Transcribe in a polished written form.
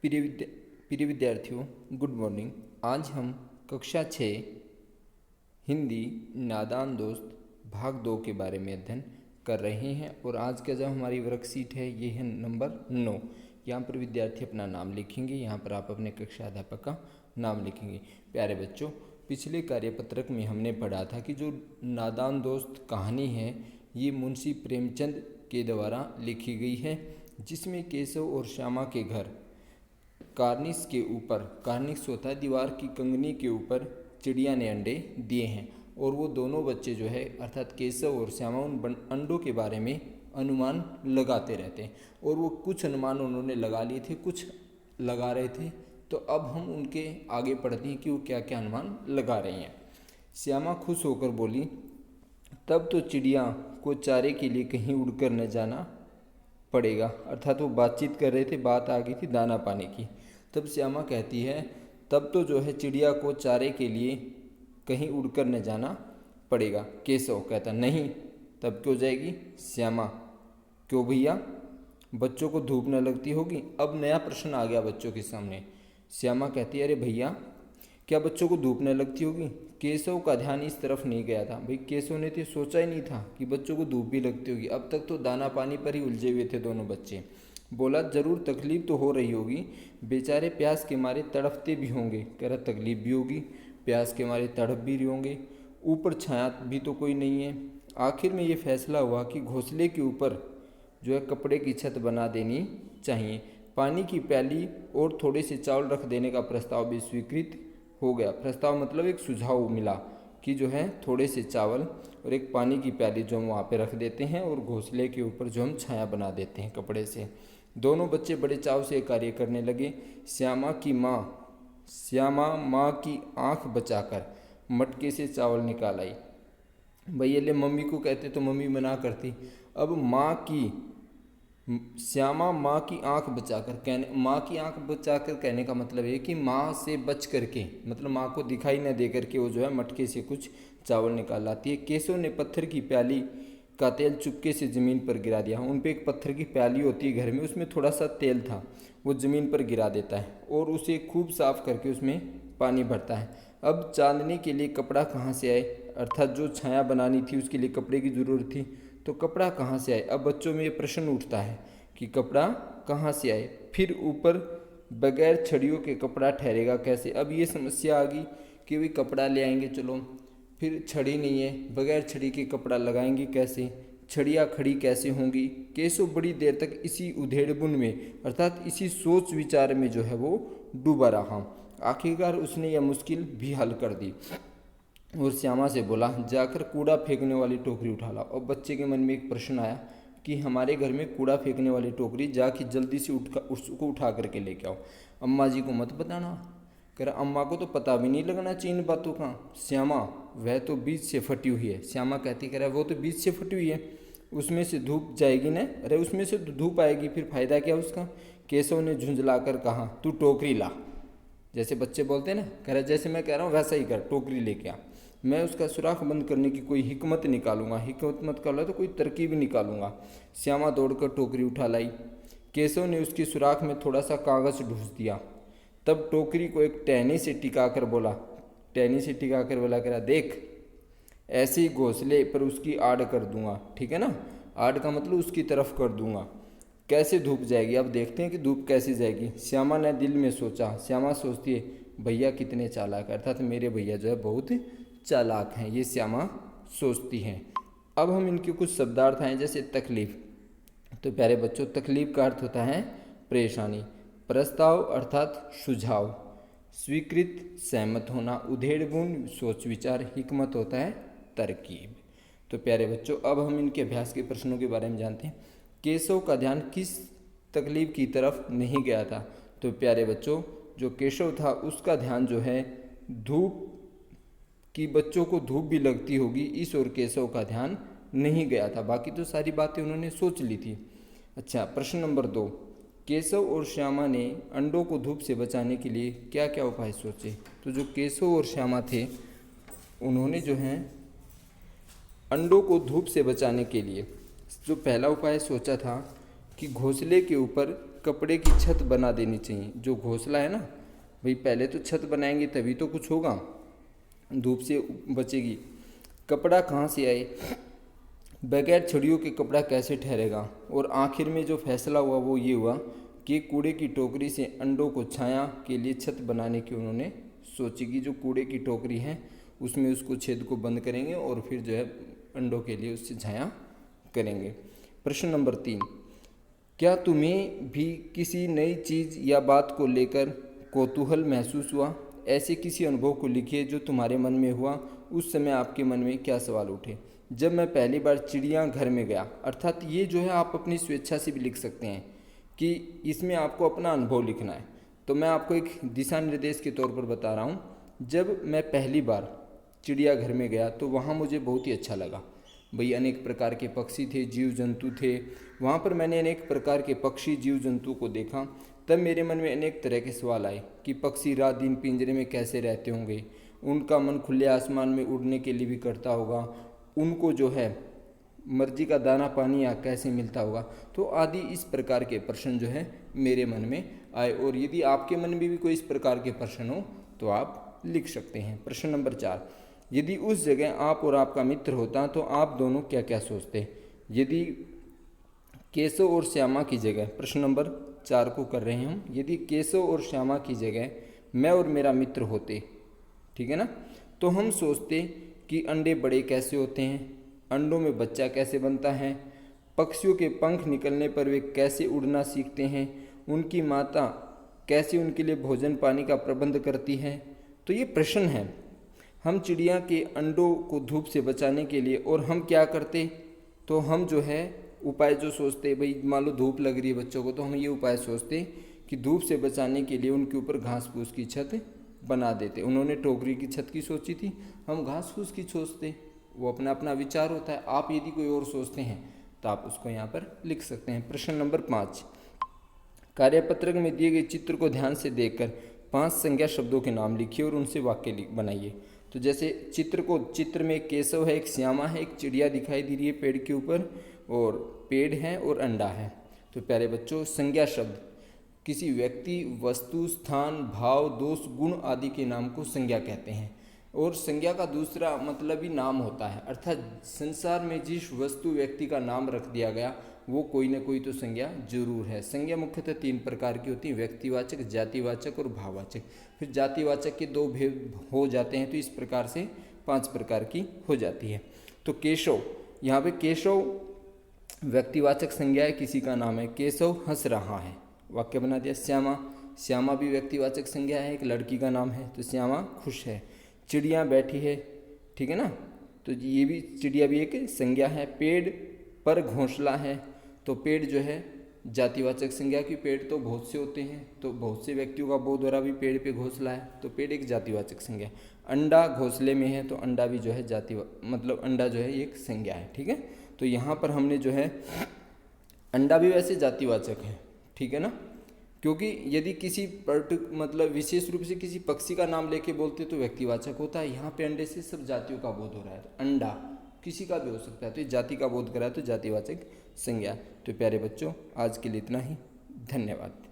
प्रिय विद्यार्थियों, good morning. आज हम कक्षा 6 हिंदी नादान दोस्त भाग 2 के बारे में अध्ययन कर रहे हैं और आज का जो हमारी वर्कशीट है ये है नंबर 9। यहाँ पर विद्यार्थी अपना नाम लिखेंगे। यहाँ पर आप अपने कक्षा अध्यापक का नाम लिखेंगे। प्यारे बच्चों, पिछले कार्यपत्रक में हमने पढ़ा था कि जो नादान दोस्त कहानी है ये मुंशी प्रेमचंद के द्वारा लिखी गई है, जिसमें केशव और श्यामा के घर कार्निस के ऊपर, कार्निस होता है दीवार की कंगनी के ऊपर, चिड़िया ने अंडे दिए हैं और वो दोनों बच्चे जो है अर्थात केशव और श्यामा उन अंडों के बारे में अनुमान लगाते रहते हैं और वो कुछ अनुमान उन्होंने लगा लिए थे, कुछ लगा रहे थे। तो अब हम उनके आगे पढ़ते हैं कि वो क्या क्या अनुमान लगा रहे हैं। श्यामा खुश होकर बोली, तब तो चिड़िया को चारे के लिए कहीं उड़कर न जाना पड़ेगा। अर्थात वो बातचीत कर रहे थे, बात आ गई थी दाना पानी की। तब श्यामा कहती है तब तो जो है चिड़िया को चारे के लिए कहीं उड़कर न जाना पड़ेगा। केशव कहता नहीं, तब क्यों जाएगी? श्यामा, क्यों भैया, बच्चों को धूप न लगती होगी? अब नया प्रश्न आ गया बच्चों के सामने। श्यामा कहती है अरे भैया, क्या बच्चों को धूप न लगती होगी? केशव का ध्यान इस तरफ नहीं गया था। भाई केशव ने तो सोचा ही नहीं था कि बच्चों को धूप भी लगती होगी। अब तक तो दाना पानी पर ही उलझे हुए थे दोनों बच्चे। बोला जरूर तकलीफ तो हो रही होगी, बेचारे प्यास के मारे तड़पते भी होंगे। कह रहा तकलीफ भी होगी, प्यास के मारे तड़प भी रहे होंगे, ऊपर छाया भी तो कोई नहीं है। आखिर में ये फैसला हुआ कि घोंसले के ऊपर जो है कपड़े की छत बना देनी चाहिए। पानी की प्याली और थोड़े से चावल रख देने का प्रस्ताव भी स्वीकृत हो गया। प्रस्ताव मतलब एक सुझाव मिला कि जो है थोड़े से चावल और एक पानी की प्याली जो हम वहाँ पे रख देते हैं और घोंसले के ऊपर जो हम छाया बना देते हैं कपड़े से। दोनों बच्चे बड़े चाव से कार्य करने लगे। श्यामा माँ की आंख बचाकर मटके से चावल निकाल आई। भैया ले मम्मी को कहते तो मम्मी मना करती। अब श्यामा माँ की आंख बचाकर कहने का मतलब है कि माँ से बच करके, मतलब माँ को दिखाई न दे करके वो जो है मटके से कुछ चावल निकाल लाती है। केशव ने पत्थर की प्याली का तेल चुपके से ज़मीन पर गिरा दिया। उन पे एक पत्थर की प्याली होती है घर में, उसमें थोड़ा सा तेल था, वो ज़मीन पर गिरा देता है और उसे खूब साफ करके उसमें पानी भरता है। अब चांदनी के लिए कपड़ा कहाँ से आए? अर्थात जो छाया बनानी थी उसके लिए कपड़े की ज़रूरत थी, तो कपड़ा कहाँ से आए? अब बच्चों में ये प्रश्न उठता है कि कपड़ा कहाँ से आए। फिर ऊपर बगैर छड़ियों के कपड़ा ठहरेगा कैसे? अब ये समस्या आ गई कि भाई कपड़ा ले आएंगे, चलो, फिर छड़ी नहीं है, बगैर छड़ी के कपड़ा लगाएंगे कैसे? छड़ियाँ खड़ी कैसे होंगी? केशव बड़ी देर तक इसी उधेड़बुन में अर्थात इसी सोच विचार में जो है वो डूबा रहा। आखिरकार उसने यह मुश्किल भी हल कर दी और श्यामा से बोला जाकर कूड़ा फेंकने वाली टोकरी उठा ला। और बच्चे के मन में एक प्रश्न आया कि हमारे घर में कूड़ा फेंकने वाली टोकरी, जाके जल्दी से उसको उठा करके लेके आओ। अम्मा जी को मत बताना। कह रहा अम्मा को तो पता भी नहीं लगना चाहिए इन बातों का। श्यामा, वह तो बीज से फटी हुई है। श्यामा कहती, कह रहा वो तो बीज से फटी हुई है, उसमें से धूप जाएगी ना? अरे उसमें से तो धूप आएगी, फिर फायदा क्या उसका? केशव ने झुंझला कर कहा, तू टोकरी ला। जैसे बच्चे बोलते हैं ना, कह रहा जैसे मैं कह रहा हूँ वैसा ही कर, टोकरी लेके आ। मैं उसका सुराख बंद करने की कोई हिकमत निकालूंगा, हिकमत मत कर लो तो कोई तरकीब निकालूंगा। श्यामा दौड़कर टोकरी उठा लाई। केशव ने उसकी सुराख में थोड़ा सा कागज ढूंढ दिया। तब टोकरी को एक टहनी से टिकाकर बोला, करा देख, ऐसे ही घोंसले पर उसकी आड़ कर दूंगा, ठीक है ना? आड़ का मतलब उसकी तरफ कर दूंगा। कैसे धूप जाएगी? अब देखते हैं कि धूप कैसे जाएगी। श्यामा ने दिल में सोचा। श्यामा सोचती है भैया कितने चालाक, अर्थात मेरे भैया जो है बहुत चालाक हैं, ये श्यामा सोचती हैं। अब हम इनके कुछ शब्दार्थ हैं, जैसे तकलीफ। तो प्यारे बच्चों, तकलीफ का अर्थ होता है परेशानी। प्रस्ताव अर्थात सुझाव। स्वीकृत सहमत होना। उधेड़बुन सोच विचार। हिकमत होता है तरकीब। तो प्यारे बच्चों, अब हम इनके अभ्यास के प्रश्नों के बारे में जानते हैं। केशव का ध्यान किस तकलीफ की तरफ नहीं गया था? तो प्यारे बच्चों, जो केशव था उसका ध्यान जो है धूप की, बच्चों को धूप भी लगती होगी, इस ओर केशव का ध्यान नहीं गया था। बाकी तो सारी बातें उन्होंने सोच ली थी। अच्छा, प्रश्न नंबर 2, केशव और श्यामा ने अंडों को धूप से बचाने के लिए क्या क्या उपाय सोचे? तो जो केशव और श्यामा थे उन्होंने जो है अंडों को धूप से बचाने के लिए जो पहला उपाय सोचा था कि घोंसले के ऊपर कपड़े की छत बना देनी चाहिए। जो घोंसला है ना भाई, पहले तो छत बनाएंगे तभी तो कुछ होगा, धूप से बचेगी। कपड़ा कहाँ से आए, बगैर छड़ियों के कपड़ा कैसे ठहरेगा। और आखिर में जो फैसला हुआ वो ये हुआ कि कूड़े की टोकरी से अंडों को छाया के लिए छत बनाने की उन्होंने सोची कि जो कूड़े की टोकरी है उसमें उसको छेद को बंद करेंगे और फिर जो है अंडों के लिए उससे छाया करेंगे। प्रश्न नंबर 3, क्या तुम्हें भी किसी नई चीज़ या बात को लेकर कौतूहल महसूस हुआ। ऐसे किसी अनुभव को लिखिए जो तुम्हारे मन में हुआ। उस समय आपके मन में क्या सवाल उठे। जब मैं पहली बार चिड़ियाघर में गया, अर्थात ये जो है आप अपनी स्वेच्छा से भी लिख सकते हैं कि इसमें आपको अपना अनुभव लिखना है। तो मैं आपको एक दिशा निर्देश के तौर पर बता रहा हूँ। जब मैं पहली बार चिड़ियाघर में गया तो वहाँ मुझे बहुत ही अच्छा लगा। भाई अनेक प्रकार के पक्षी थे, जीव जंतु थे। वहाँ पर मैंने अनेक प्रकार के पक्षी जीव जंतु को देखा। तब मेरे मन में अनेक तरह के सवाल आए कि पक्षी रात दिन पिंजरे में कैसे रहते होंगे, उनका मन खुले आसमान में उड़ने के लिए भी करता होगा, उनको जो है मर्जी का दाना पानी या कैसे मिलता होगा। तो आदि इस प्रकार के प्रश्न जो है मेरे मन में आए। और यदि आपके मन में भी कोई इस प्रकार के प्रश्न हो तो आप लिख सकते हैं। प्रश्न नंबर 4, यदि उस जगह आप और आपका मित्र होता तो आप दोनों क्या क्या सोचते। यदि केशव और श्यामा की जगह, प्रश्न नंबर 4 को कर रहे हैं हम, यदि केशव और श्यामा की जगह मैं और मेरा मित्र होते, ठीक है ना, तो हम सोचते कि अंडे बड़े कैसे होते हैं, अंडों में बच्चा कैसे बनता है, पक्षियों के पंख निकलने पर वे कैसे उड़ना सीखते हैं, उनकी माता कैसे उनके लिए भोजन पानी का प्रबंध करती है। तो ये प्रश्न है। हम चिड़िया के अंडों को धूप से बचाने के लिए और हम क्या करते, तो हम जो है उपाय जो सोचते, भाई मान लो धूप लग रही है बच्चों को, तो हम ये उपाय सोचते कि धूप से बचाने के लिए उनके ऊपर घास फूस की छत बना देते। उन्होंने टोकरी की छत की सोची थी, हम घास फूस की सोचते। वो अपना अपना विचार होता है। आप यदि कोई और सोचते हैं तो आप उसको यहाँ पर लिख सकते हैं। प्रश्न नंबर 5, कार्यपत्रक में दिए गए चित्र को ध्यान से देखकर 5 संज्ञा शब्दों के नाम लिखिए और उनसे वाक्य बनाइए। तो जैसे चित्र में एक केशव है, एक श्यामा है, एक चिड़िया दिखाई दे रही है पेड़ के ऊपर, और पेड़ है और अंडा है। तो प्यारे बच्चों, संज्ञा शब्द किसी व्यक्ति, वस्तु, स्थान, भाव, दोष, गुण आदि के नाम को संज्ञा कहते हैं। और संज्ञा का दूसरा मतलब ही नाम होता है, अर्थात संसार में जिस वस्तु व्यक्ति का नाम रख दिया गया वो कोई ना कोई तो संज्ञा जरूर है। संज्ञा मुख्यतः 3 प्रकार की होती है, व्यक्तिवाचक, जातिवाचक और भाववाचक। फिर जातिवाचक के 2 भेद हो जाते हैं, तो इस प्रकार से 5 प्रकार की हो जाती है। तो केशव, यहाँ पे केशव व्यक्तिवाचक संज्ञा है, किसी का नाम है। केशव हंस रहा है, वाक्य बना दिया। श्यामा भी व्यक्तिवाचक संज्ञा है, एक लड़की का नाम है, तो श्यामा खुश है। चिड़िया बैठी है, ठीक है ना, तो ये भी चिड़िया भी एक संज्ञा है। पेड़ पर घोंसला है, तो पेड़ जो है जातिवाचक संज्ञा की, पेड़ तो बहुत से होते हैं, तो बहुत से व्यक्तियों का बोध द्वारा भी पेड़ पे घोंसला है, तो पेड़ एक जातिवाचक संज्ञा। अंडा घोंसले में है, तो अंडा भी जो है मतलब अंडा जो है एक संज्ञा है, ठीक है। तो यहाँ पर हमने जो है अंडा भी वैसे जातिवाचक है, ठीक है ना, क्योंकि यदि किसी मतलब विशेष रूप से किसी पक्षी का नाम लेके बोलते तो व्यक्तिवाचक होता है। यहाँ पे अंडे से सब जातियों का बोध हो रहा है, तो अंडा किसी का भी हो सकता है, तो ये जाति का बोध करा है, तो जातिवाचक संज्ञा। तो प्यारे बच्चों, आज के लिए इतना ही। धन्यवाद।